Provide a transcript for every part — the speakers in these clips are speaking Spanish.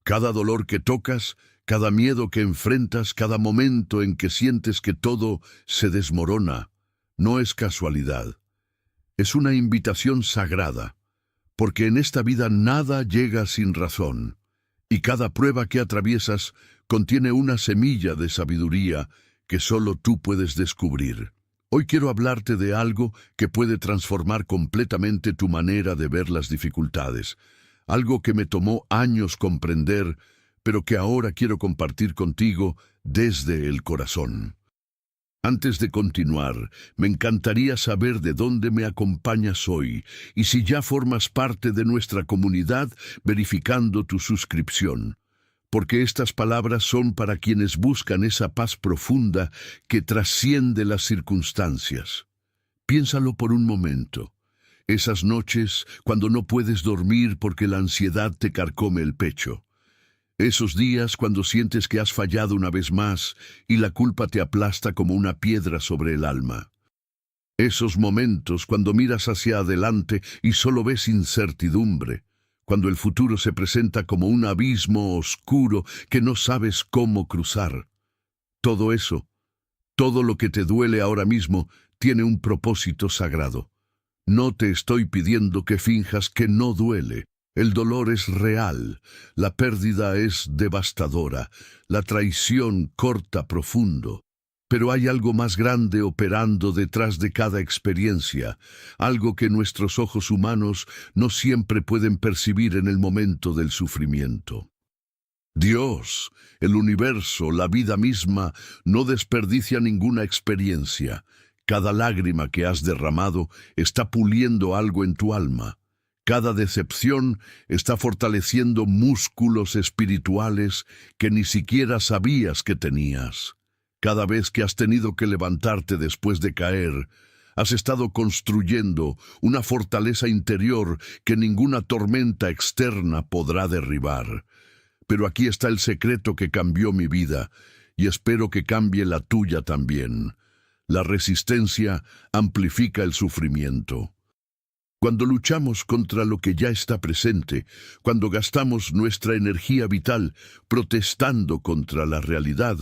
Cada dolor que tocas, cada miedo que enfrentas, cada momento en que sientes que todo se desmorona, no es casualidad. Es una invitación sagrada, porque en esta vida nada llega sin razón, y cada prueba que atraviesas contiene una semilla de sabiduría que solo tú puedes descubrir. Hoy quiero hablarte de algo que puede transformar completamente tu manera de ver las dificultades, algo que me tomó años comprender, pero que ahora quiero compartir contigo desde el corazón. Antes de continuar, me encantaría saber de dónde me acompañas hoy y si ya formas parte de nuestra comunidad verificando tu suscripción. Porque estas palabras son para quienes buscan esa paz profunda que trasciende las circunstancias. Piénsalo por un momento. Esas noches cuando no puedes dormir porque la ansiedad te carcome el pecho. Esos días cuando sientes que has fallado una vez más y la culpa te aplasta como una piedra sobre el alma. Esos momentos cuando miras hacia adelante y solo ves incertidumbre. Cuando el futuro se presenta como un abismo oscuro que no sabes cómo cruzar. Todo eso, todo lo que te duele ahora mismo, tiene un propósito sagrado. No te estoy pidiendo que finjas que no duele. El dolor es real, la pérdida es devastadora, la traición corta profundo. Pero hay algo más grande operando detrás de cada experiencia, algo que nuestros ojos humanos no siempre pueden percibir en el momento del sufrimiento. Dios, el universo, la vida misma, no desperdicia ninguna experiencia. Cada lágrima que has derramado está puliendo algo en tu alma. Cada decepción está fortaleciendo músculos espirituales que ni siquiera sabías que tenías. Cada vez que has tenido que levantarte después de caer, has estado construyendo una fortaleza interior que ninguna tormenta externa podrá derribar. Pero aquí está el secreto que cambió mi vida, y espero que cambie la tuya también. La resistencia amplifica el sufrimiento. Cuando luchamos contra lo que ya está presente, cuando gastamos nuestra energía vital protestando contra la realidad,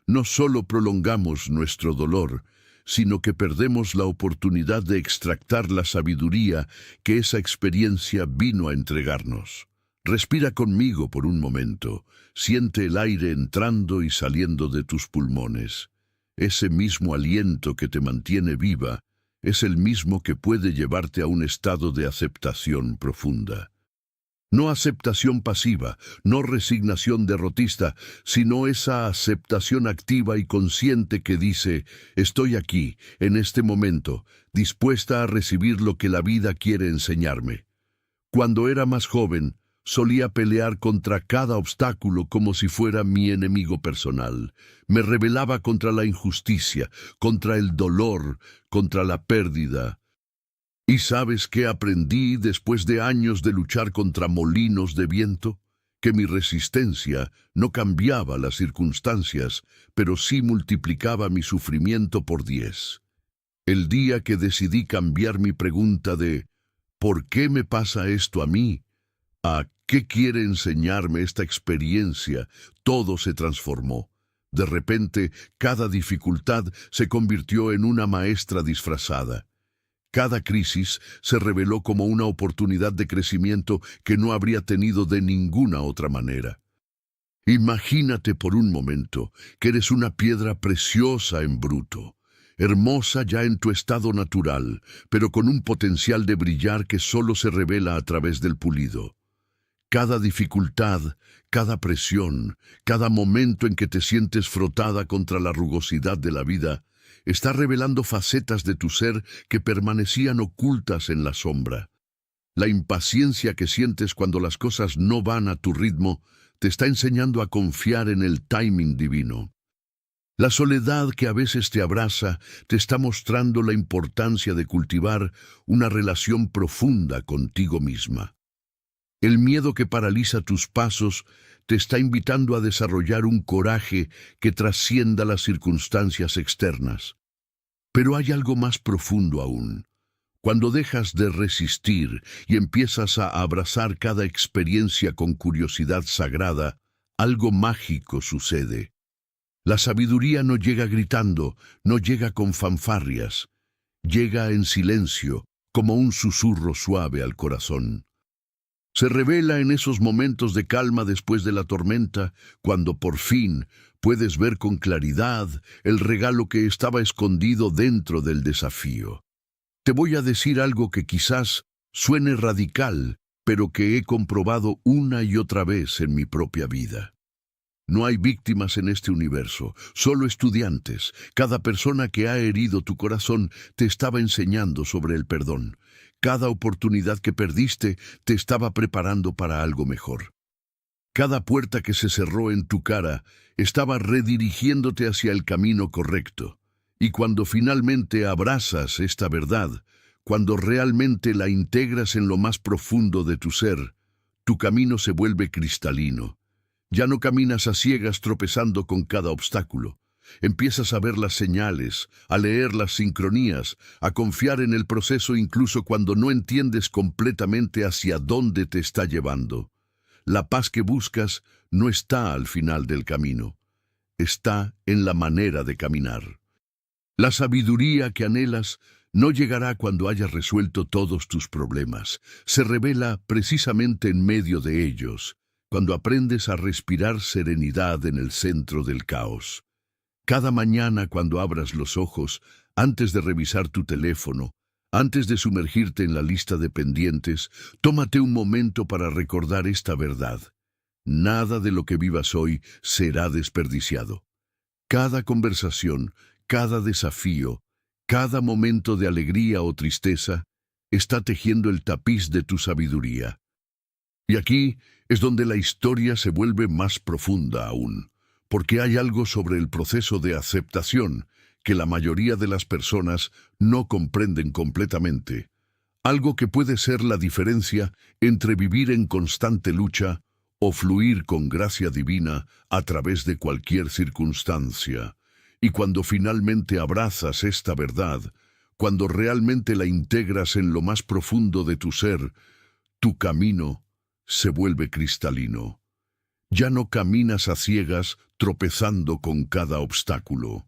no solo prolongamos nuestro dolor, sino que perdemos la oportunidad de extractar la sabiduría que esa experiencia vino a entregarnos. Respira conmigo por un momento, siente el aire entrando y saliendo de tus pulmones. Ese mismo aliento que te mantiene viva es el mismo que puede llevarte a un estado de aceptación profunda. No aceptación pasiva, no resignación derrotista, sino esa aceptación activa y consciente que dice, estoy aquí, en este momento, dispuesta a recibir lo que la vida quiere enseñarme. Cuando era más joven, solía pelear contra cada obstáculo como si fuera mi enemigo personal. Me rebelaba contra la injusticia, contra el dolor, contra la pérdida. ¿Y sabes qué aprendí después de años de luchar contra molinos de viento? Que mi resistencia no cambiaba las circunstancias, pero sí multiplicaba mi sufrimiento por 10. El día que decidí cambiar mi pregunta de ¿por qué me pasa esto a mí? ¿A qué quiere enseñarme esta experiencia? Todo se transformó. De repente, cada dificultad se convirtió en una maestra disfrazada. Cada crisis se reveló como una oportunidad de crecimiento que no habría tenido de ninguna otra manera. Imagínate por un momento que eres una piedra preciosa en bruto, hermosa ya en tu estado natural, pero con un potencial de brillar que solo se revela a través del pulido. Cada dificultad, cada presión, cada momento en que te sientes frotada contra la rugosidad de la vida, está revelando facetas de tu ser que permanecían ocultas en la sombra. La impaciencia que sientes cuando las cosas no van a tu ritmo te está enseñando a confiar en el timing divino. La soledad que a veces te abraza te está mostrando la importancia de cultivar una relación profunda contigo misma. El miedo que paraliza tus pasos te está invitando a desarrollar un coraje que trascienda las circunstancias externas. Pero hay algo más profundo aún, Cuando dejas de resistir y empiezas a abrazar cada experiencia con curiosidad sagrada, algo mágico sucede. La sabiduría no llega gritando, no llega con fanfarrias, llega en silencio, como un susurro suave al corazón. Se revela en esos momentos de calma después de la tormenta, cuando por fin puedes ver con claridad el regalo que estaba escondido dentro del desafío. Te voy a decir algo que quizás suene radical, pero que he comprobado una y otra vez en mi propia vida. No hay víctimas en este universo, solo estudiantes. Cada persona que ha herido tu corazón te estaba enseñando sobre el perdón. Cada oportunidad que perdiste te estaba preparando para algo mejor. Cada puerta que se cerró en tu cara estaba redirigiéndote hacia el camino correcto. Y cuando finalmente abrazas esta verdad, cuando realmente la integras en lo más profundo de tu ser, tu camino se vuelve cristalino. Ya no caminas a ciegas tropezando con cada obstáculo. Empiezas a ver las señales, a leer las sincronías, a confiar en el proceso incluso cuando no entiendes completamente hacia dónde te está llevando. La paz que buscas no está al final del camino, está en la manera de caminar. La sabiduría que anhelas no llegará cuando hayas resuelto todos tus problemas. Se revela precisamente en medio de ellos, cuando aprendes a respirar serenidad en el centro del caos. Cada mañana cuando abras los ojos, antes de revisar tu teléfono, antes de sumergirte en la lista de pendientes, tómate un momento para recordar esta verdad. Nada de lo que vivas hoy será desperdiciado. Cada conversación, cada desafío, cada momento de alegría o tristeza, está tejiendo el tapiz de tu sabiduría. Y aquí es donde la historia se vuelve más profunda aún, porque hay algo sobre el proceso de aceptación que la mayoría de las personas no comprenden completamente. Algo que puede ser la diferencia entre vivir en constante lucha o fluir con gracia divina a través de cualquier circunstancia. Y cuando finalmente abrazas esta verdad, cuando realmente la integras en lo más profundo de tu ser, tu camino se vuelve cristalino. Ya no caminas a ciegas tropezando con cada obstáculo.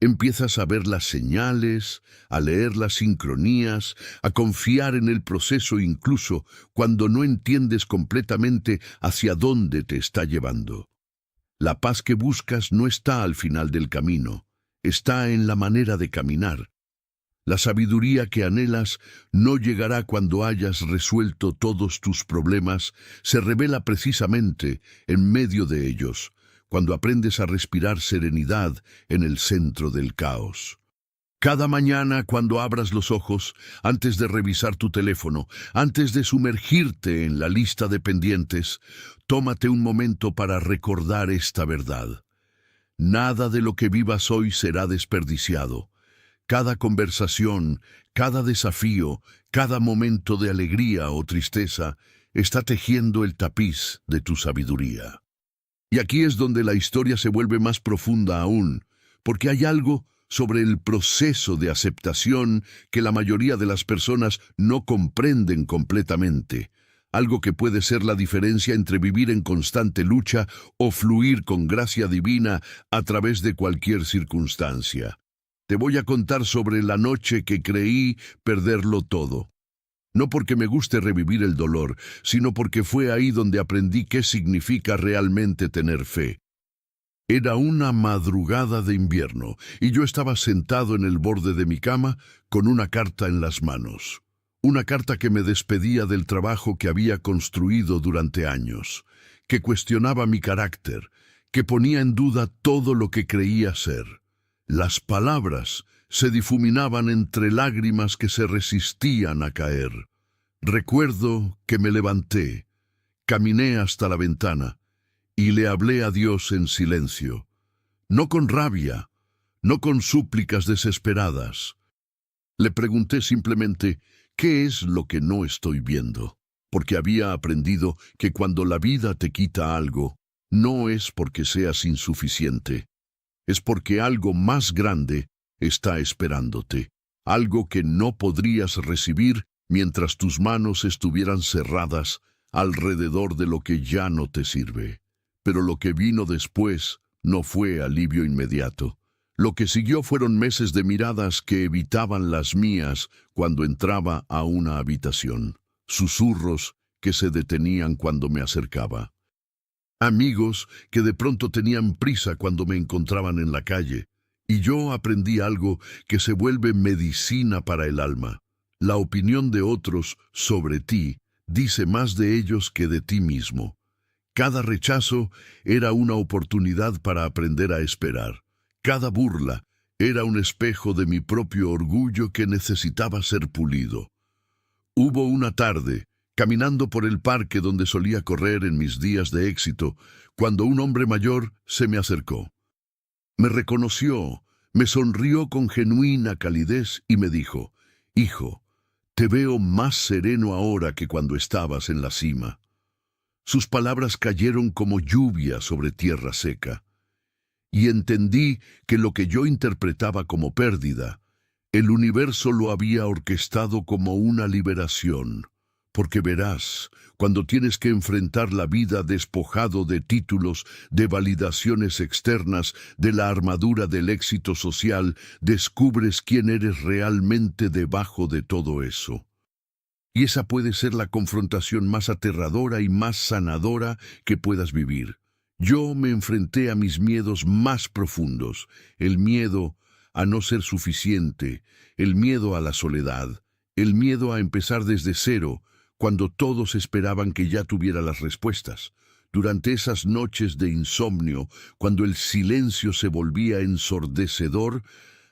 Empiezas a ver las señales, a leer las sincronías, a confiar en el proceso incluso cuando no entiendes completamente hacia dónde te está llevando. La paz que buscas no está al final del camino, está en la manera de caminar. La sabiduría que anhelas no llegará cuando hayas resuelto todos tus problemas, se revela precisamente en medio de ellos, cuando aprendes a respirar serenidad en el centro del caos. Cada mañana cuando abras los ojos, antes de revisar tu teléfono, antes de sumergirte en la lista de pendientes, tómate un momento para recordar esta verdad. Nada de lo que vivas hoy será desperdiciado. Cada conversación, cada desafío, cada momento de alegría o tristeza está tejiendo el tapiz de tu sabiduría. Y aquí es donde la historia se vuelve más profunda aún, porque hay algo sobre el proceso de aceptación que la mayoría de las personas no comprenden completamente. Algo que puede ser la diferencia entre vivir en constante lucha o fluir con gracia divina a través de cualquier circunstancia. Te voy a contar sobre la noche que creí perderlo todo. No porque me guste revivir el dolor, sino porque fue ahí donde aprendí qué significa realmente tener fe. Era una madrugada de invierno y yo estaba sentado en el borde de mi cama con una carta en las manos. Una carta que me despedía del trabajo que había construido durante años, que cuestionaba mi carácter, que ponía en duda todo lo que creía ser. Las palabras se difuminaban entre lágrimas que se resistían a caer. Recuerdo que me levanté, caminé hasta la ventana y le hablé a Dios en silencio, no con rabia, no con súplicas desesperadas. Le pregunté simplemente, ¿qué es lo que no estoy viendo? Porque había aprendido que cuando la vida te quita algo, no es porque seas insuficiente, es porque algo más grande está esperándote. algo que no podrías recibir mientras tus manos estuvieran cerradas alrededor de lo que ya no te sirve. Pero lo que vino después no fue alivio inmediato. Lo que siguió fueron meses de miradas que evitaban las mías cuando entraba a una habitación, susurros que se detenían cuando me acercaba, amigos que de pronto tenían prisa cuando me encontraban en la calle, y yo aprendí algo que se vuelve medicina para el alma. La opinión de otros sobre ti dice más de ellos que de ti mismo. Cada rechazo era una oportunidad para aprender a esperar. Cada burla era un espejo de mi propio orgullo que necesitaba ser pulido. Hubo una tarde, caminando por el parque donde solía correr en mis días de éxito, cuando un hombre mayor se me acercó. Me reconoció, me sonrió con genuina calidez y me dijo: «Hijo, te veo más sereno ahora que cuando estabas en la cima». Sus palabras cayeron como lluvia sobre tierra seca. Y entendí que lo que yo interpretaba como pérdida, el universo lo había orquestado como una liberación. Porque verás, cuando tienes que enfrentar la vida despojado de títulos, de validaciones externas, de la armadura del éxito social, descubres quién eres realmente debajo de todo eso. Y esa puede ser la confrontación más aterradora y más sanadora que puedas vivir. Yo me enfrenté a mis miedos más profundos, el miedo a no ser suficiente, el miedo a la soledad, el miedo a empezar desde cero, cuando todos esperaban que ya tuviera las respuestas. Durante esas noches de insomnio, cuando el silencio se volvía ensordecedor,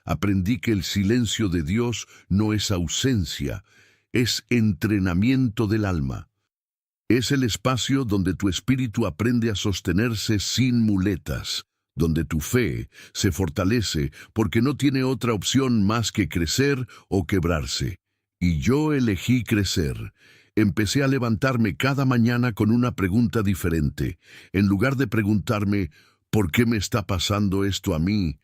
aprendí que el silencio de Dios no es ausencia, es entrenamiento del alma. Es el espacio donde tu espíritu aprende a sostenerse sin muletas, donde tu fe se fortalece porque no tiene otra opción más que crecer o quebrarse. Y yo elegí crecer. Empecé a levantarme cada mañana con una pregunta diferente. En lugar de preguntarme, ¿por qué me está pasando esto a mí?,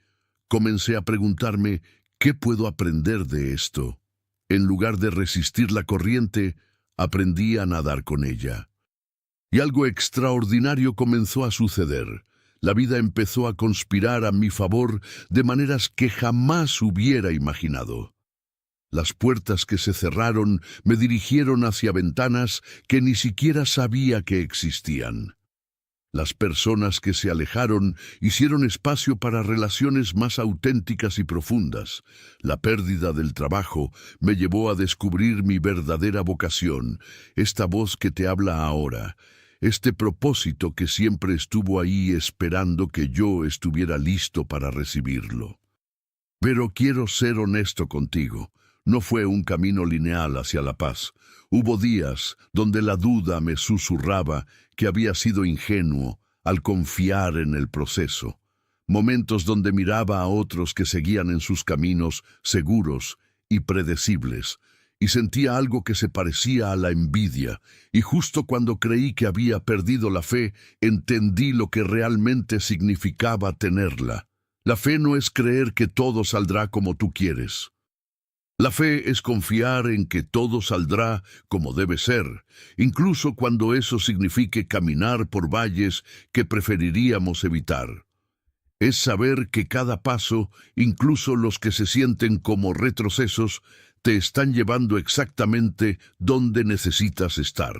comencé a preguntarme, ¿qué puedo aprender de esto? En lugar de resistir la corriente, aprendí a nadar con ella. Y algo extraordinario comenzó a suceder. La vida empezó a conspirar a mi favor de maneras que jamás hubiera imaginado. Las puertas que se cerraron me dirigieron hacia ventanas que ni siquiera sabía que existían. Las personas que se alejaron hicieron espacio para relaciones más auténticas y profundas. La pérdida del trabajo me llevó a descubrir mi verdadera vocación, esta voz que te habla ahora, este propósito que siempre estuvo ahí esperando que yo estuviera listo para recibirlo. Pero quiero ser honesto contigo. No fue un camino lineal hacia la paz. Hubo días donde la duda me susurraba que había sido ingenuo al confiar en el proceso. Momentos donde miraba a otros que seguían en sus caminos seguros y predecibles, y sentía algo que se parecía a la envidia, y justo cuando creí que había perdido la fe, entendí lo que realmente significaba tenerla. La fe no es creer que todo saldrá como tú quieres. La fe es confiar en que todo saldrá como debe ser, incluso cuando eso signifique caminar por valles que preferiríamos evitar. Es saber que cada paso, incluso los que se sienten como retrocesos, te están llevando exactamente donde necesitas estar.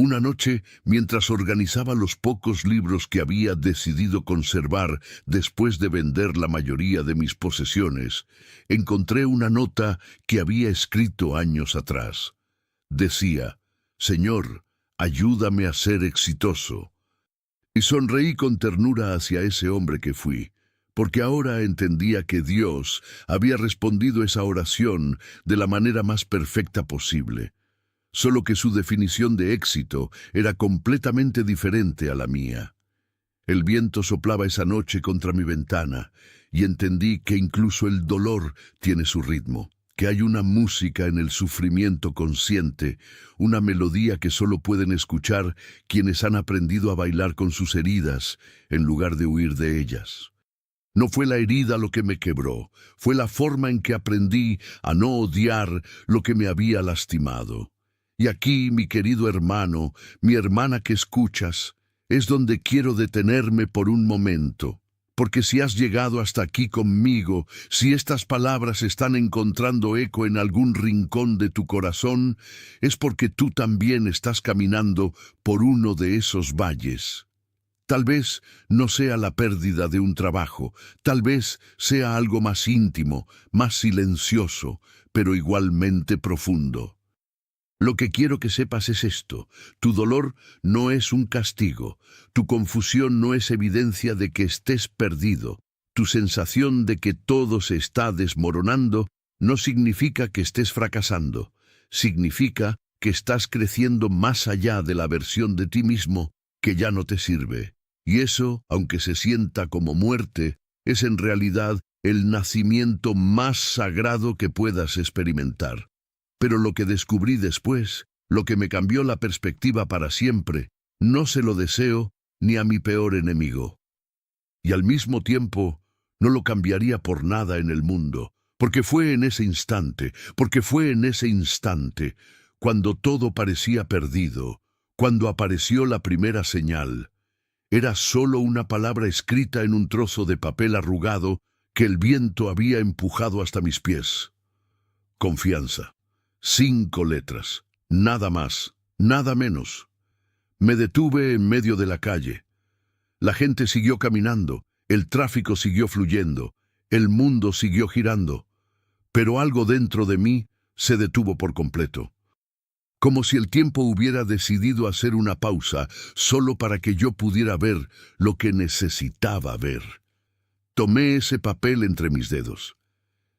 Una noche, mientras organizaba los pocos libros que había decidido conservar después de vender la mayoría de mis posesiones, encontré una nota que había escrito años atrás. Decía: «Señor, ayúdame a ser exitoso». Y sonreí con ternura hacia ese hombre que fui, porque ahora entendía que Dios había respondido esa oración de la manera más perfecta posible. Solo que su definición de éxito era completamente diferente a la mía. El viento soplaba esa noche contra mi ventana y entendí que incluso el dolor tiene su ritmo, que hay una música en el sufrimiento consciente, una melodía que solo pueden escuchar quienes han aprendido a bailar con sus heridas en lugar de huir de ellas. No fue la herida lo que me quebró, fue la forma en que aprendí a no odiar lo que me había lastimado. Y aquí, mi querido hermano, mi hermana que escuchas, es donde quiero detenerme por un momento. Porque si has llegado hasta aquí conmigo, si estas palabras están encontrando eco en algún rincón de tu corazón, es porque tú también estás caminando por uno de esos valles. Tal vez no sea la pérdida de un trabajo, tal vez sea algo más íntimo, más silencioso, pero igualmente profundo. Lo que quiero que sepas es esto: tu dolor no es un castigo, tu confusión no es evidencia de que estés perdido, tu sensación de que todo se está desmoronando no significa que estés fracasando, significa que estás creciendo más allá de la versión de ti mismo que ya no te sirve. Y eso, aunque se sienta como muerte, es en realidad el nacimiento más sagrado que puedas experimentar. Pero lo que descubrí después, lo que me cambió la perspectiva para siempre, no se lo deseo ni a mi peor enemigo. Y al mismo tiempo, no lo cambiaría por nada en el mundo, porque fue en ese instante, cuando todo parecía perdido, cuando apareció la primera señal. Era solo una palabra escrita en un trozo de papel arrugado que el viento había empujado hasta mis pies. Confianza. 5 letras. Nada más, nada menos. Me detuve en medio de la calle. La gente siguió caminando, el tráfico siguió fluyendo, el mundo siguió girando. Pero algo dentro de mí se detuvo por completo. Como si el tiempo hubiera decidido hacer una pausa solo para que yo pudiera ver lo que necesitaba ver. Tomé ese papel entre mis dedos.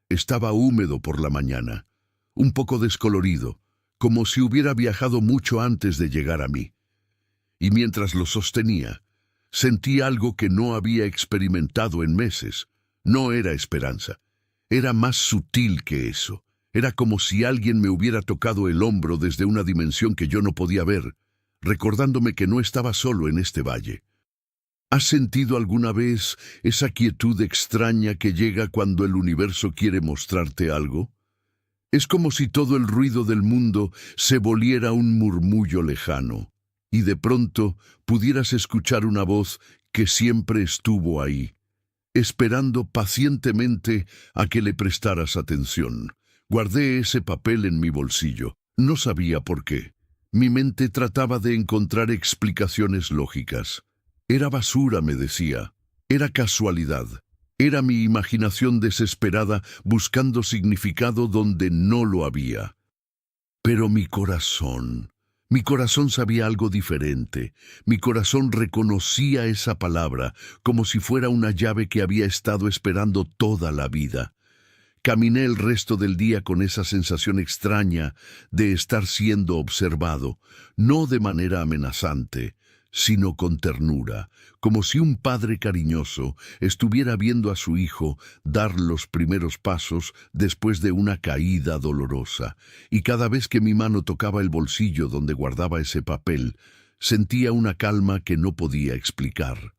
Estaba húmedo por la mañana, un poco descolorido, como si hubiera viajado mucho antes de llegar a mí. Y mientras lo sostenía, sentí algo que no había experimentado en meses. No era esperanza, era más sutil que eso. Era como si alguien me hubiera tocado el hombro desde una dimensión que yo no podía ver, recordándome que no estaba solo en este valle. ¿Has sentido alguna vez esa quietud extraña que llega cuando el universo quiere mostrarte algo? Es como si todo el ruido del mundo se volviera un murmullo lejano, y de pronto pudieras escuchar una voz que siempre estuvo ahí, esperando pacientemente a que le prestaras atención. Guardé ese papel en mi bolsillo. No sabía por qué. Mi mente trataba de encontrar explicaciones lógicas. Era basura, me decía. Era casualidad. Era mi imaginación desesperada buscando significado donde no lo había. Pero mi corazón sabía algo diferente. Mi corazón reconocía esa palabra como si fuera una llave que había estado esperando toda la vida. Caminé el resto del día con esa sensación extraña de estar siendo observado, no de manera amenazante, sino con ternura, como si un padre cariñoso estuviera viendo a su hijo dar los primeros pasos después de una caída dolorosa, y cada vez que mi mano tocaba el bolsillo donde guardaba ese papel, sentía una calma que no podía explicar.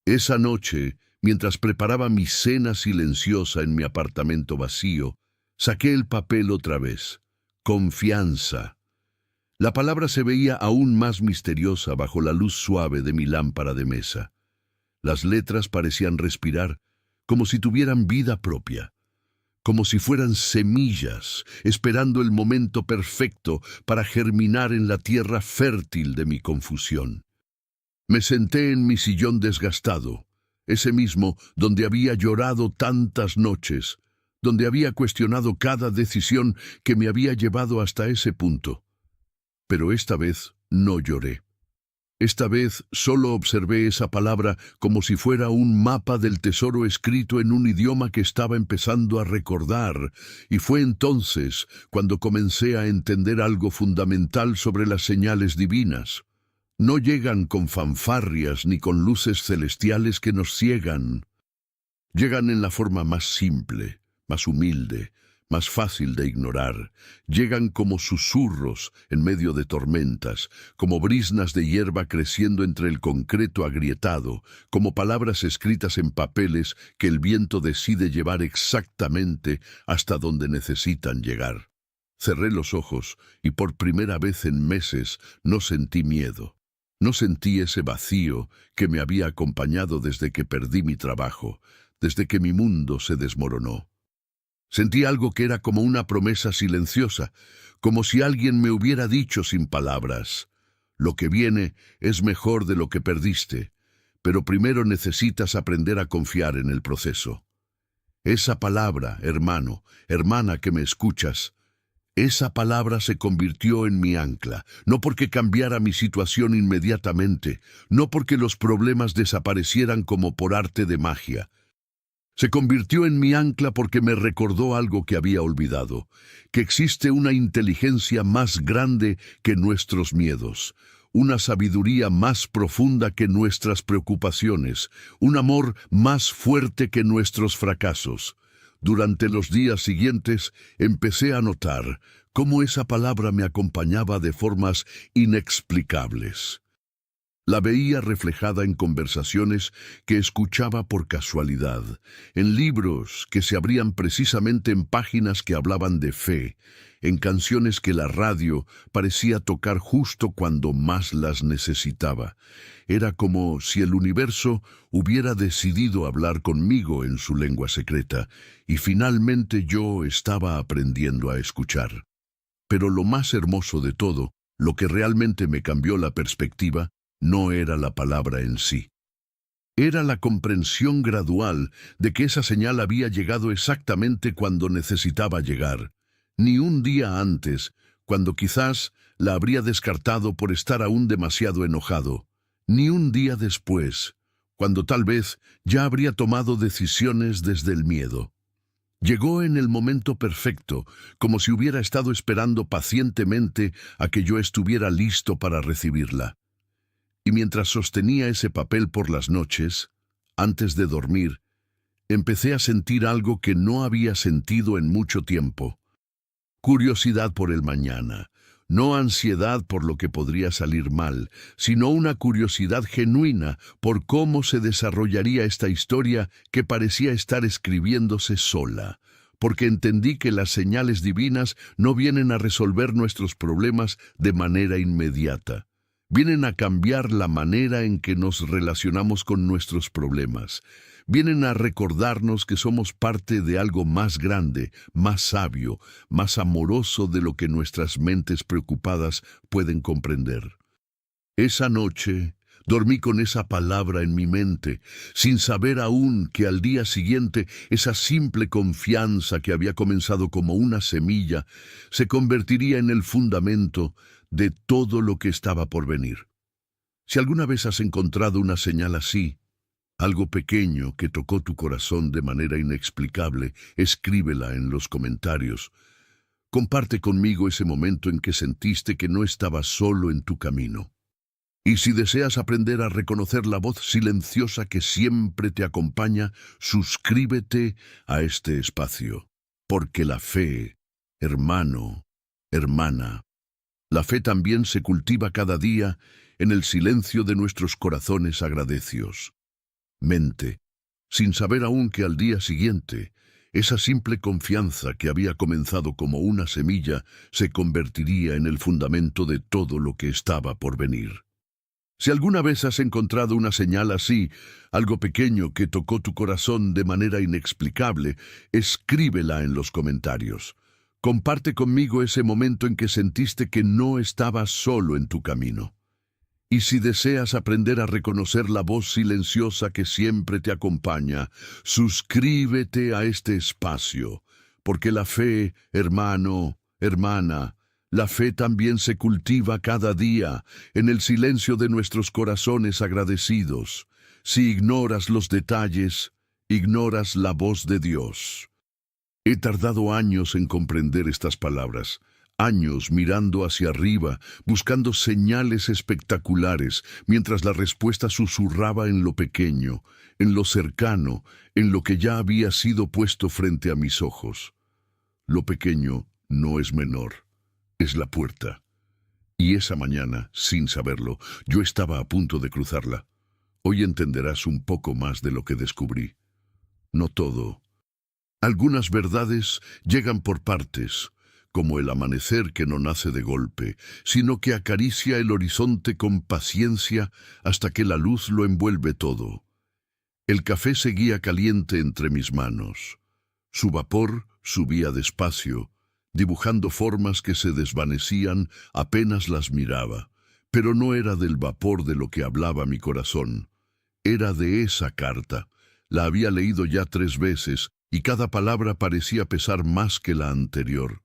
Esa noche, mientras preparaba mi cena silenciosa en mi apartamento vacío, saqué el papel otra vez. Confianza. La palabra se veía aún más misteriosa bajo la luz suave de mi lámpara de mesa. Las letras parecían respirar, como si tuvieran vida propia, como si fueran semillas, esperando el momento perfecto para germinar en la tierra fértil de mi confusión. Me senté en mi sillón desgastado, ese mismo donde había llorado tantas noches, donde había cuestionado cada decisión que me había llevado hasta ese punto. Pero esta vez no lloré. Esta vez solo observé esa palabra como si fuera un mapa del tesoro escrito en un idioma que estaba empezando a recordar, y fue entonces cuando comencé a entender algo fundamental sobre las señales divinas. No llegan con fanfarrias ni con luces celestiales que nos ciegan. Llegan en la forma más simple, más humilde, más fácil de ignorar. Llegan como susurros en medio de tormentas, como briznas de hierba creciendo entre el concreto agrietado, como palabras escritas en papeles que el viento decide llevar exactamente hasta donde necesitan llegar. Cerré los ojos y por primera vez en meses no sentí miedo. No sentí ese vacío que me había acompañado desde que perdí mi trabajo, desde que mi mundo se desmoronó. Sentí algo que era como una promesa silenciosa, como si alguien me hubiera dicho sin palabras: lo que viene es mejor de lo que perdiste, pero primero necesitas aprender a confiar en el proceso. Esa palabra, hermano, hermana que me escuchas, esa palabra se convirtió en mi ancla, no porque cambiara mi situación inmediatamente, no porque los problemas desaparecieran como por arte de magia. Se convirtió en mi ancla porque me recordó algo que había olvidado, que existe una inteligencia más grande que nuestros miedos, una sabiduría más profunda que nuestras preocupaciones, un amor más fuerte que nuestros fracasos. Durante los días siguientes empecé a notar cómo esa palabra me acompañaba de formas inexplicables. La veía reflejada en conversaciones que escuchaba por casualidad, en libros que se abrían precisamente en páginas que hablaban de fe, en canciones que la radio parecía tocar justo cuando más las necesitaba. Era como si el universo hubiera decidido hablar conmigo en su lengua secreta, y finalmente yo estaba aprendiendo a escuchar. Pero lo más hermoso de todo, lo que realmente me cambió la perspectiva, no era la palabra en sí. Era la comprensión gradual de que esa señal había llegado exactamente cuando necesitaba llegar, ni un día antes, cuando quizás la habría descartado por estar aún demasiado enojado, ni un día después, cuando tal vez ya habría tomado decisiones desde el miedo. Llegó en el momento perfecto, como si hubiera estado esperando pacientemente a que yo estuviera listo para recibirla. Y mientras sostenía ese papel por las noches, antes de dormir, empecé a sentir algo que no había sentido en mucho tiempo. Curiosidad por el mañana, no ansiedad por lo que podría salir mal, sino una curiosidad genuina por cómo se desarrollaría esta historia que parecía estar escribiéndose sola, porque entendí que las señales divinas no vienen a resolver nuestros problemas de manera inmediata. Vienen a cambiar la manera en que nos relacionamos con nuestros problemas. Vienen a recordarnos que somos parte de algo más grande, más sabio, más amoroso de lo que nuestras mentes preocupadas pueden comprender. Esa noche dormí con esa palabra en mi mente, sin saber aún que al día siguiente esa simple confianza que había comenzado como una semilla se convertiría en el fundamento de todo lo que estaba por venir. Si alguna vez has encontrado una señal así, algo pequeño que tocó tu corazón de manera inexplicable, escríbela en los comentarios. Comparte conmigo ese momento en que sentiste que no estabas solo en tu camino. Y si deseas aprender a reconocer la voz silenciosa que siempre te acompaña, suscríbete a este espacio, porque la fe, hermano, hermana, la fe también se cultiva cada día en el silencio de nuestros corazones agradecidos. Mente, sin saber aún que al día siguiente, esa simple confianza que había comenzado como una semilla se convertiría en el fundamento de todo lo que estaba por venir. Si alguna vez has encontrado una señal así, algo pequeño que tocó tu corazón de manera inexplicable, escríbela en los comentarios. Comparte conmigo ese momento en que sentiste que no estabas solo en tu camino. Y si deseas aprender a reconocer la voz silenciosa que siempre te acompaña, suscríbete a este espacio, porque la fe, hermano, hermana, la fe también se cultiva cada día en el silencio de nuestros corazones agradecidos. Si ignoras los detalles, ignoras la voz de Dios. He tardado años en comprender estas palabras, años mirando hacia arriba, buscando señales espectaculares, mientras la respuesta susurraba en lo pequeño, en lo cercano, en lo que ya había sido puesto frente a mis ojos. Lo pequeño no es menor, es la puerta. Y esa mañana, sin saberlo, yo estaba a punto de cruzarla. Hoy entenderás un poco más de lo que descubrí. No todo. Algunas verdades llegan por partes, como el amanecer que no nace de golpe, sino que acaricia el horizonte con paciencia hasta que la luz lo envuelve todo. El café seguía caliente entre mis manos. Su vapor subía despacio, dibujando formas que se desvanecían apenas las miraba. Pero no era del vapor de lo que hablaba mi corazón. Era de esa carta. La había leído ya 3 veces y cada palabra parecía pesar más que la anterior.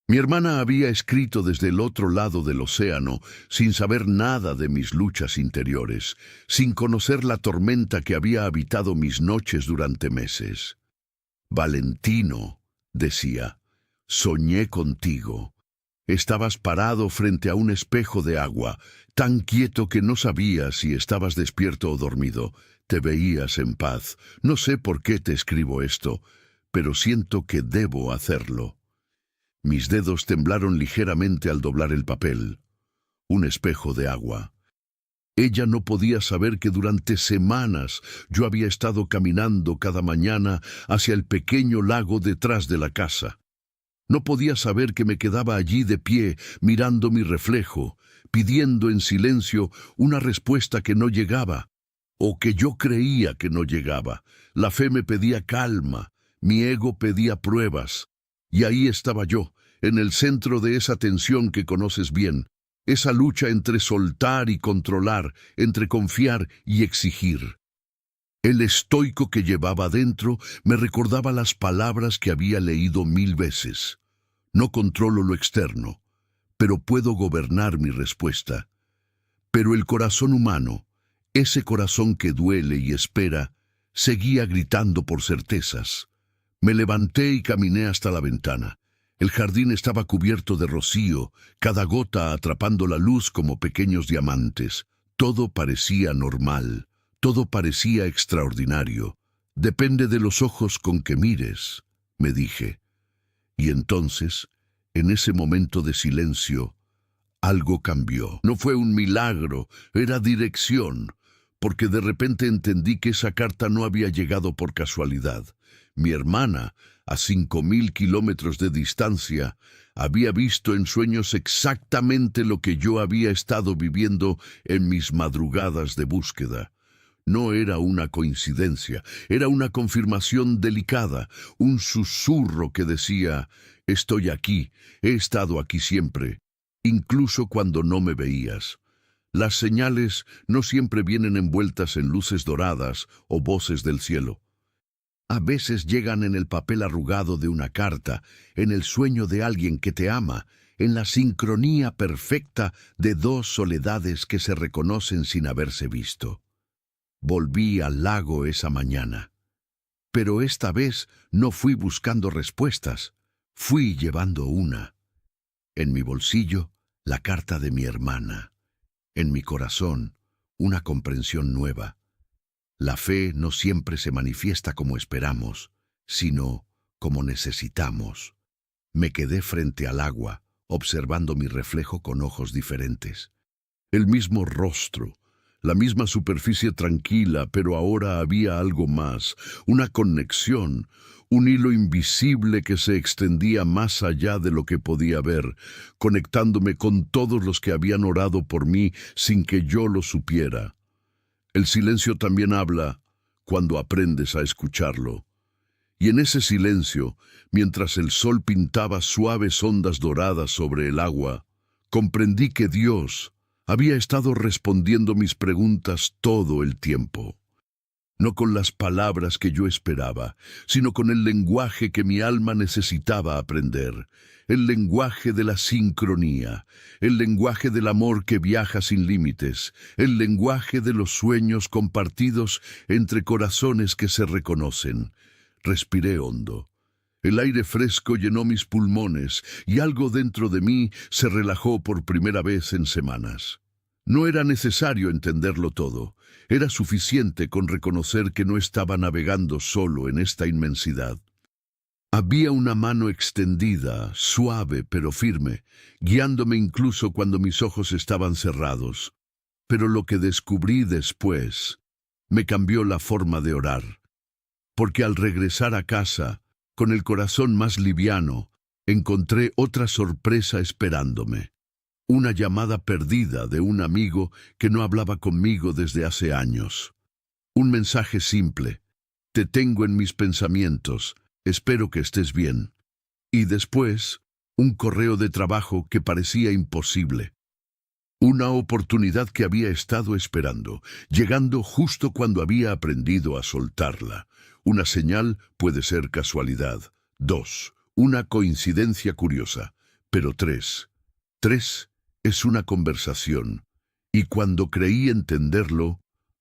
Mi hermana había escrito desde el otro lado del océano, sin saber nada de mis luchas interiores, sin conocer la tormenta que había habitado mis noches durante meses. Valentino, decía, soñé contigo. Estabas parado frente a un espejo de agua, tan quieto que no sabías si estabas despierto o dormido. Te veías en paz. No sé por qué te escribo esto, pero siento que debo hacerlo. Mis dedos temblaron ligeramente al doblar el papel. Un espejo de agua. Ella no podía saber que durante semanas yo había estado caminando cada mañana hacia el pequeño lago detrás de la casa. No podía saber que me quedaba allí de pie, mirando mi reflejo, pidiendo en silencio una respuesta que no llegaba, o que yo creía que no llegaba. La fe me pedía calma, mi ego pedía pruebas, y ahí estaba yo, en el centro de esa tensión que conoces bien, esa lucha entre soltar y controlar, entre confiar y exigir. El estoico que llevaba dentro me recordaba las palabras que había leído 1000 veces. No controlo lo externo, pero puedo gobernar mi respuesta. Pero el corazón humano, ese corazón que duele y espera, seguía gritando por certezas. Me levanté y caminé hasta la ventana. El jardín estaba cubierto de rocío, cada gota atrapando la luz como pequeños diamantes. Todo parecía normal, todo parecía extraordinario. Depende de los ojos con que mires, me dije. Y entonces, en ese momento de silencio, algo cambió. No fue un milagro, era dirección, porque de repente entendí que esa carta no había llegado por casualidad. Mi hermana, a 5000 kilómetros de distancia, había visto en sueños exactamente lo que yo había estado viviendo en mis madrugadas de búsqueda. No era una coincidencia, era una confirmación delicada, un susurro que decía, estoy aquí, he estado aquí siempre, incluso cuando no me veías. Las señales no siempre vienen envueltas en luces doradas o voces del cielo. A veces llegan en el papel arrugado de una carta, en el sueño de alguien que te ama, en la sincronía perfecta de 2 soledades que se reconocen sin haberse visto. Volví al lago esa mañana. Pero esta vez no fui buscando respuestas, fui llevando una. En mi bolsillo, la carta de mi hermana. En mi corazón, una comprensión nueva. La fe no siempre se manifiesta como esperamos, sino como necesitamos. Me quedé frente al agua, observando mi reflejo con ojos diferentes. El mismo rostro, la misma superficie tranquila, pero ahora había algo más, una conexión, un hilo invisible que se extendía más allá de lo que podía ver, conectándome con todos los que habían orado por mí sin que yo lo supiera. El silencio también habla cuando aprendes a escucharlo. Y en ese silencio, mientras el sol pintaba suaves ondas doradas sobre el agua, comprendí que Dios había estado respondiendo mis preguntas todo el tiempo. No con las palabras que yo esperaba, sino con el lenguaje que mi alma necesitaba aprender, el lenguaje de la sincronía, el lenguaje del amor que viaja sin límites, el lenguaje de los sueños compartidos entre corazones que se reconocen. Respiré hondo. El aire fresco llenó mis pulmones y algo dentro de mí se relajó por primera vez en semanas. No era necesario entenderlo todo. Era suficiente con reconocer que no estaba navegando solo en esta inmensidad. Había una mano extendida, suave pero firme, guiándome incluso cuando mis ojos estaban cerrados. Pero lo que descubrí después me cambió la forma de orar, porque al regresar a casa, con el corazón más liviano, encontré otra sorpresa esperándome. Una llamada perdida de un amigo que no hablaba conmigo desde hace años. Un mensaje simple: te tengo en mis pensamientos, espero que estés bien. Y después, un correo de trabajo que parecía imposible. Una oportunidad que había estado esperando, llegando justo cuando había aprendido a soltarla. Una señal puede ser casualidad. 2, una coincidencia curiosa. Pero 3 es una conversación. Y cuando creí entenderlo,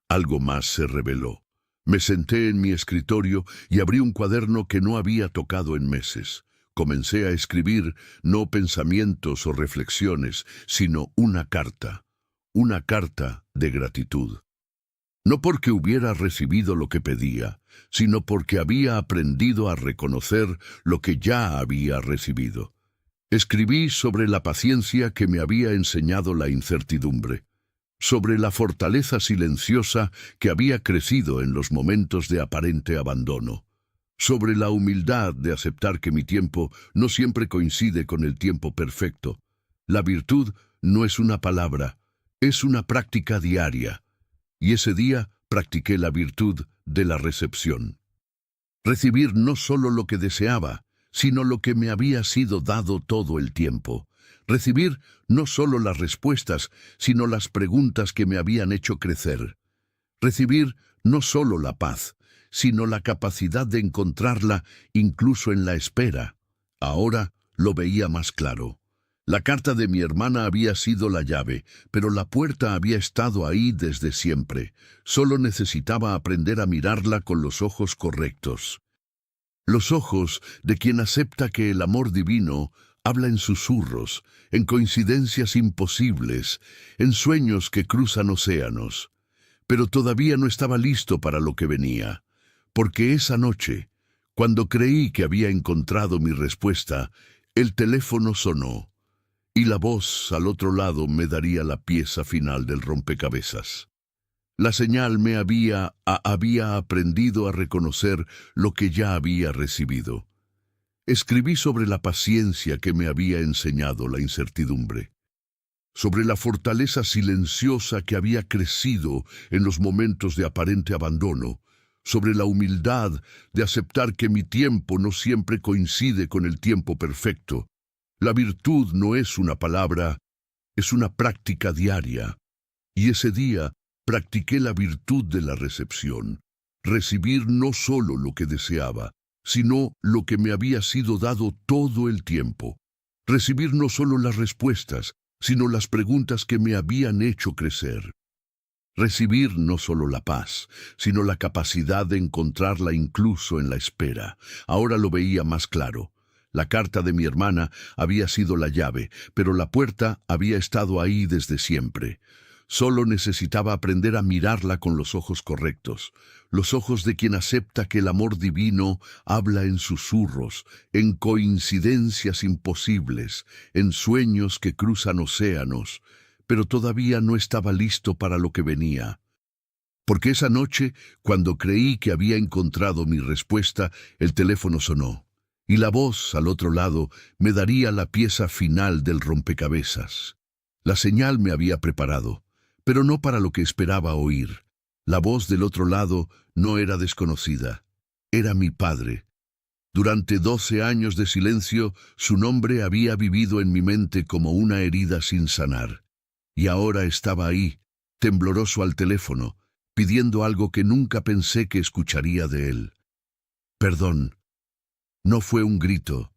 algo más se reveló. Me senté en mi escritorio y abrí un cuaderno que no había tocado en meses. Comencé a escribir no pensamientos o reflexiones, sino una carta de gratitud. No porque hubiera recibido lo que pedía, sino porque había aprendido a reconocer lo que ya había recibido. Escribí sobre la paciencia que me había enseñado la incertidumbre, sobre la fortaleza silenciosa que había crecido en los momentos de aparente abandono, sobre la humildad de aceptar que mi tiempo no siempre coincide con el tiempo perfecto. La virtud no es una palabra, es una práctica diaria, y ese día practiqué la virtud de la recepción. Recibir no solo lo que deseaba, sino lo que me había sido dado todo el tiempo. Recibir no solo las respuestas, sino las preguntas que me habían hecho crecer. Recibir no solo la paz, sino la capacidad de encontrarla incluso en la espera. Ahora lo veía más claro. La carta de mi hermana había sido la llave, pero la puerta había estado ahí desde siempre. Solo necesitaba aprender a mirarla con los ojos correctos. Los ojos de quien acepta que el amor divino habla en susurros, en coincidencias imposibles, en sueños que cruzan océanos. Pero todavía no estaba listo para lo que venía, porque esa noche, cuando creí que había encontrado mi respuesta, el teléfono sonó, y la voz al otro lado me daría la pieza final del rompecabezas. La señal me había aprendido a reconocer lo que ya había recibido. Escribí sobre la paciencia que me había enseñado la incertidumbre, sobre la fortaleza silenciosa que había crecido en los momentos de aparente abandono, sobre la humildad de aceptar que mi tiempo no siempre coincide con el tiempo perfecto. La virtud no es una palabra, es una práctica diaria. Y ese día practiqué la virtud de la recepción. Recibir no solo lo que deseaba, sino lo que me había sido dado todo el tiempo. Recibir no solo las respuestas, sino las preguntas que me habían hecho crecer. Recibir no solo la paz, sino la capacidad de encontrarla incluso en la espera. Ahora lo veía más claro. La carta de mi hermana había sido la llave, pero la puerta había estado ahí desde siempre. Solo necesitaba aprender a mirarla con los ojos correctos, los ojos de quien acepta que el amor divino habla en susurros, en coincidencias imposibles, en sueños que cruzan océanos, pero todavía no estaba listo para lo que venía. Porque esa noche, cuando creí que había encontrado mi respuesta, el teléfono sonó, y la voz al otro lado me daría la pieza final del rompecabezas. La señal me había preparado, pero no para lo que esperaba oír. La voz del otro lado no era desconocida, era mi padre. Durante 12 años de silencio, su nombre había vivido en mi mente como una herida sin sanar. Y ahora estaba ahí, tembloroso al teléfono, pidiendo algo que nunca pensé que escucharía de él. Perdón. No fue un grito,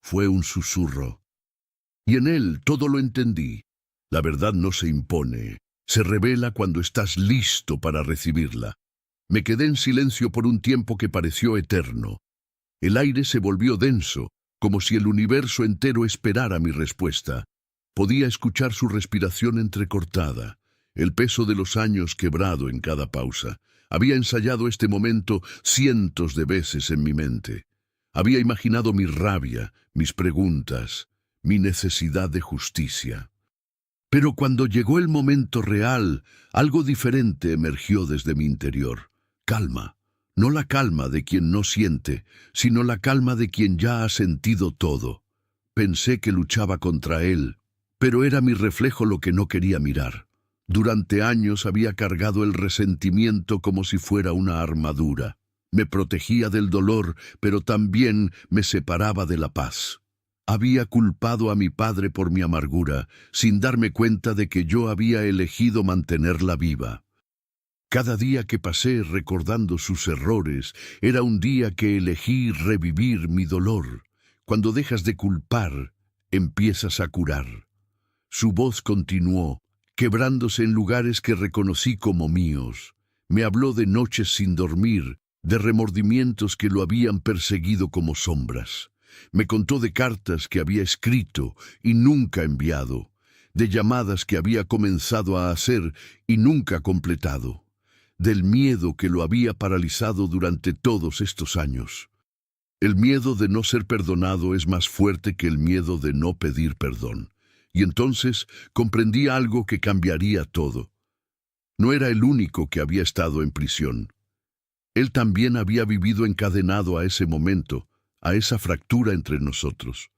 fue un susurro. Y en él todo lo entendí. La verdad no se impone, se revela cuando estás listo para recibirla. Me quedé en silencio por un tiempo que pareció eterno. El aire se volvió denso, como si el universo entero esperara mi respuesta. Podía escuchar su respiración entrecortada, el peso de los años quebrado en cada pausa. Había ensayado este momento cientos de veces en mi mente. Había imaginado mi rabia, mis preguntas, mi necesidad de justicia. Pero cuando llegó el momento real, algo diferente emergió desde mi interior. Calma. No la calma de quien no siente, sino la calma de quien ya ha sentido todo. Pensé que luchaba contra él, pero era mi reflejo lo que no quería mirar. Durante años había cargado el resentimiento como si fuera una armadura. Me protegía del dolor, pero también me separaba de la paz. Había culpado a mi padre por mi amargura, sin darme cuenta de que yo había elegido mantenerla viva. Cada día que pasé recordando sus errores era un día que elegí revivir mi dolor. Cuando dejas de culpar, empiezas a curar. Su voz continuó, quebrándose en lugares que reconocí como míos. Me habló de noches sin dormir, de remordimientos que lo habían perseguido como sombras. Me contó de cartas que había escrito y nunca enviado, de llamadas que había comenzado a hacer y nunca completado, del miedo que lo había paralizado durante todos estos años. El miedo de no ser perdonado es más fuerte que el miedo de no pedir perdón. Y entonces comprendí algo que cambiaría todo. No era el único que había estado en prisión. Él también había vivido encadenado a ese momento, a esa fractura entre nosotros.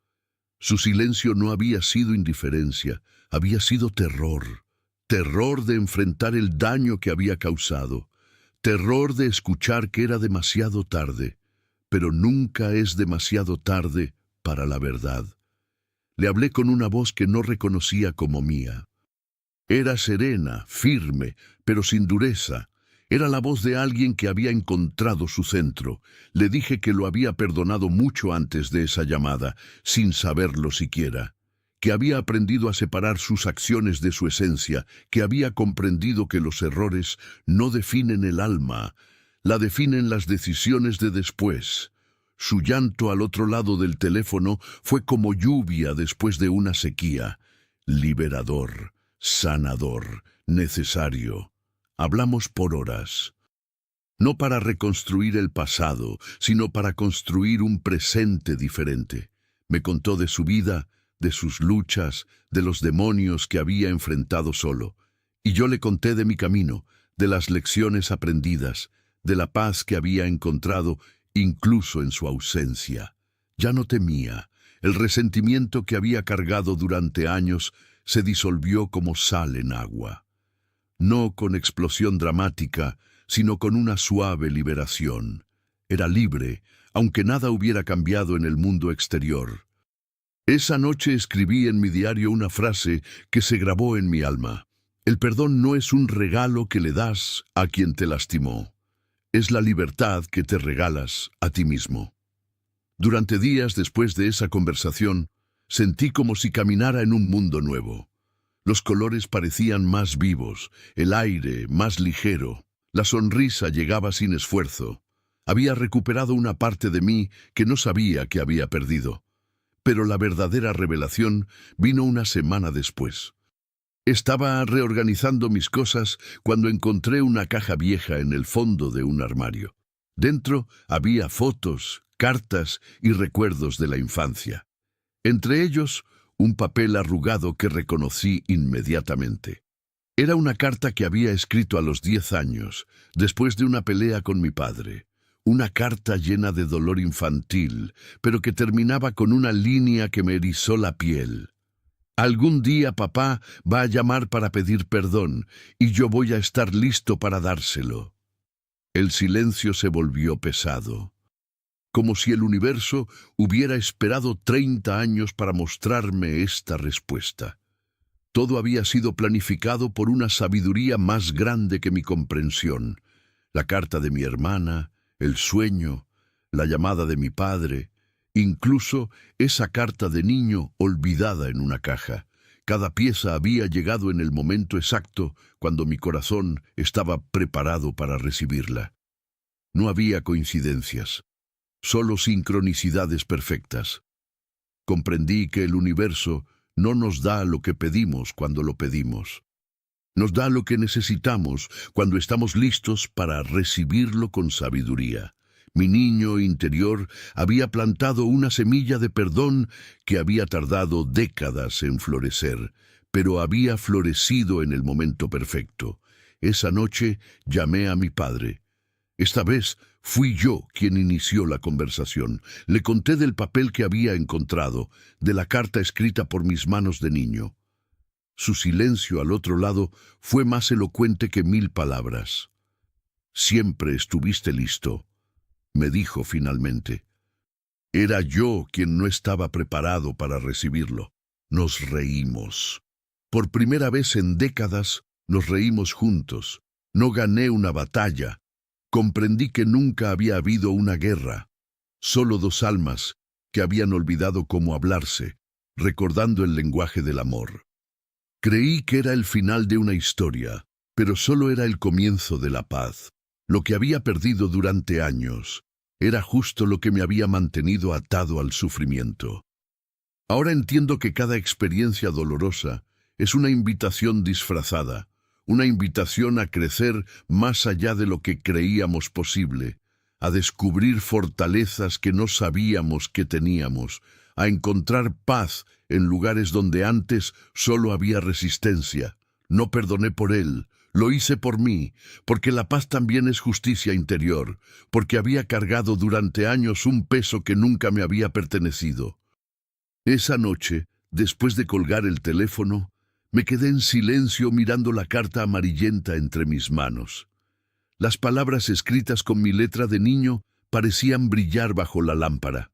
Su silencio no había sido indiferencia, había sido terror. Terror de enfrentar el daño que había causado. Terror de escuchar que era demasiado tarde. Pero nunca es demasiado tarde para la verdad. Le hablé con una voz que no reconocía como mía. Era serena, firme, pero sin dureza. Era la voz de alguien que había encontrado su centro. Le dije que lo había perdonado mucho antes de esa llamada, sin saberlo siquiera. Que había aprendido a separar sus acciones de su esencia, que había comprendido que los errores no definen el alma, la definen las decisiones de después. Su llanto al otro lado del teléfono fue como lluvia después de una sequía. Liberador, sanador, necesario. Hablamos por horas. No para reconstruir el pasado, sino para construir un presente diferente. Me contó de su vida, de sus luchas, de los demonios que había enfrentado solo. Y yo le conté de mi camino, de las lecciones aprendidas, de la paz que había encontrado incluso en su ausencia. Ya no temía. El resentimiento que había cargado durante años se disolvió como sal en agua. No con explosión dramática, sino con una suave liberación. Era libre, aunque nada hubiera cambiado en el mundo exterior. Esa noche escribí en mi diario una frase que se grabó en mi alma. El perdón no es un regalo que le das a quien te lastimó. Es la libertad que te regalas a ti mismo. Durante días después de esa conversación, sentí como si caminara en un mundo nuevo. Los colores parecían más vivos, el aire más ligero, la sonrisa llegaba sin esfuerzo. Había recuperado una parte de mí que no sabía que había perdido. Pero la verdadera revelación vino una semana después. Estaba reorganizando mis cosas cuando encontré una caja vieja en el fondo de un armario. Dentro había fotos, cartas y recuerdos de la infancia. Entre ellos, un papel arrugado que reconocí inmediatamente. Era una carta que había escrito a los 10 años, después de una pelea con mi padre. Una carta llena de dolor infantil, pero que terminaba con una línea que me erizó la piel. Algún día papá va a llamar para pedir perdón, y yo voy a estar listo para dárselo. El silencio se volvió pesado, como si el universo hubiera esperado 30 años para mostrarme esta respuesta. Todo había sido planificado por una sabiduría más grande que mi comprensión. La carta de mi hermana, el sueño, la llamada de mi padre, incluso esa carta de niño olvidada en una caja. Cada pieza había llegado en el momento exacto cuando mi corazón estaba preparado para recibirla. No había coincidencias, solo sincronicidades perfectas. Comprendí que el universo no nos da lo que pedimos cuando lo pedimos. Nos da lo que necesitamos cuando estamos listos para recibirlo con sabiduría. Mi niño interior había plantado una semilla de perdón que había tardado décadas en florecer, pero había florecido en el momento perfecto. Esa noche llamé a mi padre. Esta vez fui yo quien inició la conversación. Le conté del papel que había encontrado, de la carta escrita por mis manos de niño. Su silencio al otro lado fue más elocuente que 1000 palabras. «Siempre estuviste listo», me dijo finalmente. Era yo quien no estaba preparado para recibirlo. Nos reímos. Por primera vez en décadas nos reímos juntos. No gané una batalla. Comprendí que nunca había habido una guerra. Solo dos almas que habían olvidado cómo hablarse, recordando el lenguaje del amor. Creí que era el final de una historia, pero solo era el comienzo de la paz. Lo que había perdido durante años era justo lo que me había mantenido atado al sufrimiento. Ahora entiendo que cada experiencia dolorosa es una invitación disfrazada, una invitación a crecer más allá de lo que creíamos posible, a descubrir fortalezas que no sabíamos que teníamos, a encontrar paz en lugares donde antes solo había resistencia. No perdoné por él. Lo hice por mí, porque la paz también es justicia interior, porque había cargado durante años un peso que nunca me había pertenecido. Esa noche, después de colgar el teléfono, me quedé en silencio mirando la carta amarillenta entre mis manos. Las palabras escritas con mi letra de niño parecían brillar bajo la lámpara.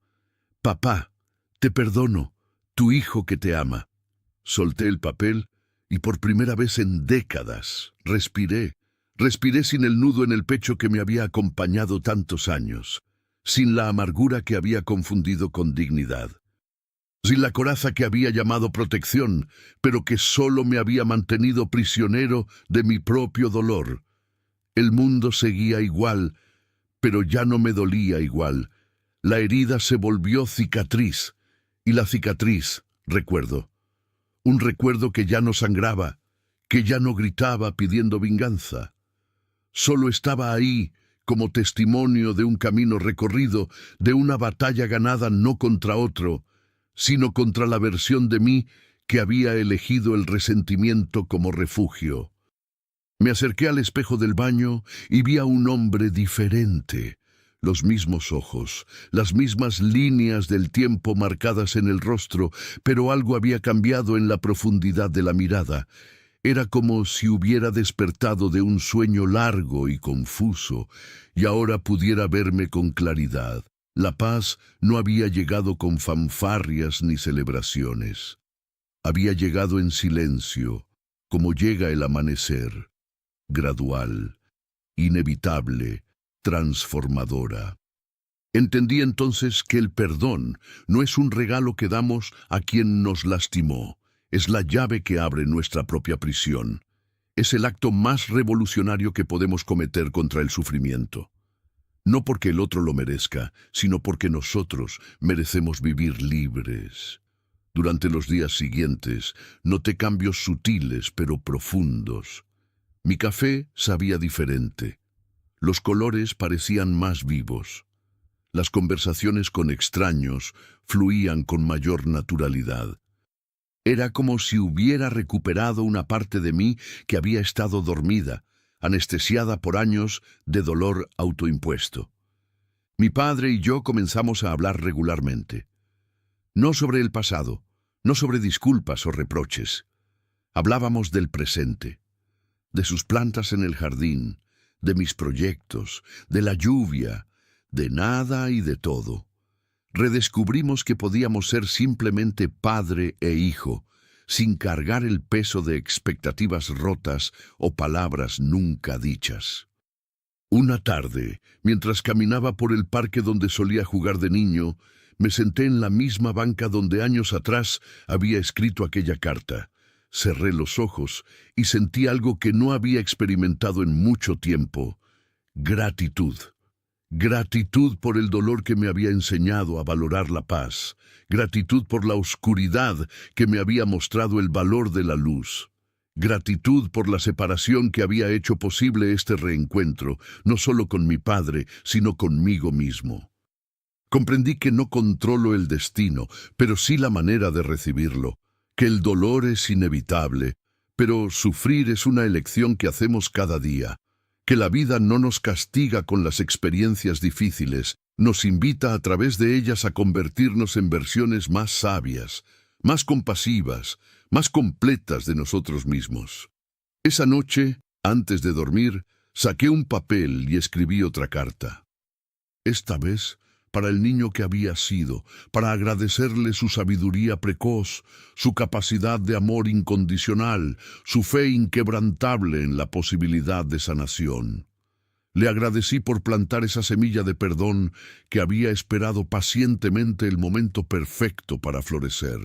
«Papá, te perdono, tu hijo que te ama». Solté el papel y por primera vez en décadas respiré sin el nudo en el pecho que me había acompañado tantos años, sin la amargura que había confundido con dignidad, sin la coraza que había llamado protección, pero que solo me había mantenido prisionero de mi propio dolor. El mundo seguía igual, pero ya no me dolía igual. La herida se volvió cicatriz, y la cicatriz, recuerdo. Un recuerdo que ya no sangraba, que ya no gritaba pidiendo venganza. Solo estaba ahí como testimonio de un camino recorrido, de una batalla ganada no contra otro, sino contra la versión de mí que había elegido el resentimiento como refugio. Me acerqué al espejo del baño y vi a un hombre diferente. Los mismos ojos, las mismas líneas del tiempo marcadas en el rostro, pero algo había cambiado en la profundidad de la mirada. Era como si hubiera despertado de un sueño largo y confuso, y ahora pudiera verme con claridad. La paz no había llegado con fanfarrias ni celebraciones. Había llegado en silencio, como llega el amanecer, gradual, inevitable, transformadora. Entendí entonces que el perdón no es un regalo que damos a quien nos lastimó, es la llave que abre nuestra propia prisión. Es el acto más revolucionario que podemos cometer contra el sufrimiento. No porque el otro lo merezca, sino porque nosotros merecemos vivir libres. Durante los días siguientes noté cambios sutiles pero profundos. Mi café sabía diferente. Los colores parecían más vivos. Las conversaciones con extraños fluían con mayor naturalidad. Era como si hubiera recuperado una parte de mí que había estado dormida, anestesiada por años de dolor autoimpuesto. Mi padre y yo comenzamos a hablar regularmente. No sobre el pasado, no sobre disculpas o reproches. Hablábamos del presente, de sus plantas en el jardín, de mis proyectos, de la lluvia, de nada y de todo. Redescubrimos que podíamos ser simplemente padre e hijo, sin cargar el peso de expectativas rotas o palabras nunca dichas. Una tarde, mientras caminaba por el parque donde solía jugar de niño, me senté en la misma banca donde años atrás había escrito aquella carta. Cerré los ojos y sentí algo que no había experimentado en mucho tiempo: gratitud. Gratitud por el dolor que me había enseñado a valorar la paz. Gratitud por la oscuridad que me había mostrado el valor de la luz. gratitud por la separación que había hecho posible este reencuentro, no solo con mi padre, sino conmigo mismo. Comprendí que no controlo el destino, pero sí la manera de recibirlo, que el dolor es inevitable, pero sufrir es una elección que hacemos cada día, que la vida no nos castiga con las experiencias difíciles, nos invita a través de ellas a convertirnos en versiones más sabias, más compasivas, más completas de nosotros mismos. Esa noche, antes de dormir, saqué un papel y escribí otra carta. Esta vez, para el niño que había sido, para agradecerle su sabiduría precoz, su capacidad de amor incondicional, su fe inquebrantable en la posibilidad de sanación. Le agradecí por plantar esa semilla de perdón que había esperado pacientemente el momento perfecto para florecer.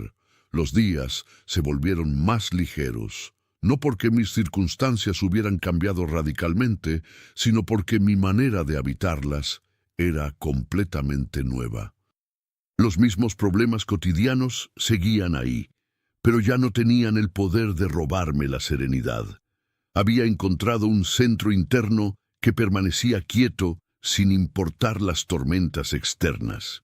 Los días se volvieron más ligeros, no porque mis circunstancias hubieran cambiado radicalmente, sino porque mi manera de habitarlas era completamente nueva. Los mismos problemas cotidianos seguían ahí, pero ya no tenían el poder de robarme la serenidad. Había encontrado un centro interno que permanecía quieto sin importar las tormentas externas.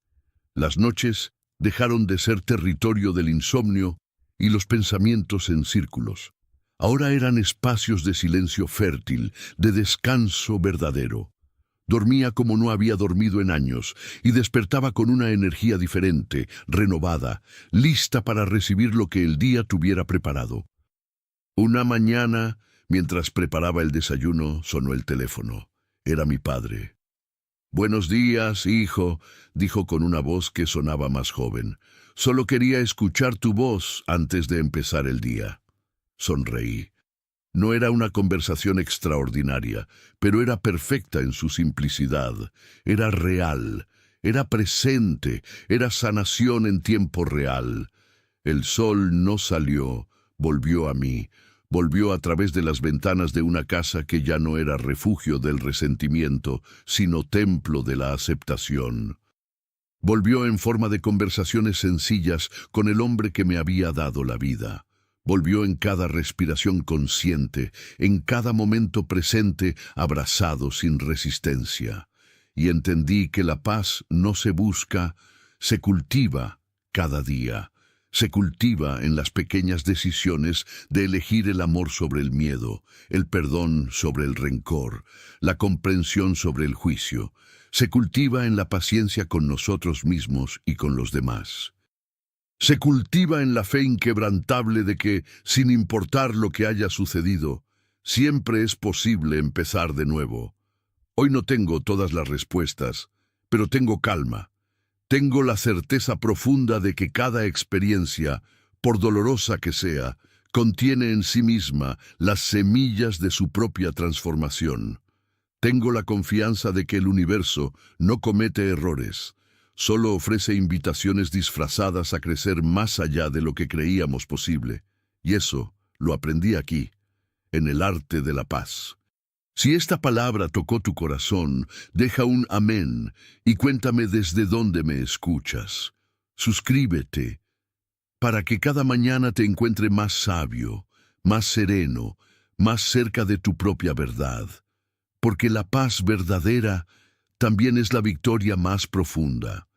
Las noches dejaron de ser territorio del insomnio y los pensamientos en círculos. Ahora eran espacios de silencio fértil, de descanso verdadero. Dormía como no había dormido en años y despertaba con una energía diferente, renovada, lista para recibir lo que el día tuviera preparado. Una mañana, mientras preparaba el desayuno, sonó el teléfono. Era mi padre. «Buenos días, hijo», dijo con una voz que sonaba más joven. «Solo quería escuchar tu voz antes de empezar el día». Sonreí. No era una conversación extraordinaria, pero era perfecta en su simplicidad. Era real, era presente, era sanación en tiempo real. El sol no salió, volvió a mí. Volvió a través de las ventanas de una casa que ya no era refugio del resentimiento, sino templo de la aceptación. Volvió en forma de conversaciones sencillas con el hombre que me había dado la vida. Volvió en cada respiración consciente, en cada momento presente, abrazado sin resistencia. Y entendí que la paz no se busca, se cultiva cada día. Se cultiva en las pequeñas decisiones de elegir el amor sobre el miedo, el perdón sobre el rencor, la comprensión sobre el juicio. Se cultiva en la paciencia con nosotros mismos y con los demás. Se cultiva en la fe inquebrantable de que, sin importar lo que haya sucedido, siempre es posible empezar de nuevo. Hoy no tengo todas las respuestas, pero tengo calma. Tengo la certeza profunda de que cada experiencia, por dolorosa que sea, contiene en sí misma las semillas de su propia transformación. Tengo la confianza de que el universo no comete errores, solo ofrece invitaciones disfrazadas a crecer más allá de lo que creíamos posible. Y eso lo aprendí aquí, en el arte de la paz. Si esta palabra tocó tu corazón, deja un amén y cuéntame desde dónde me escuchas. Suscríbete para que cada mañana te encuentre más sabio, más sereno, más cerca de tu propia verdad. Porque la paz verdadera también es la victoria más profunda.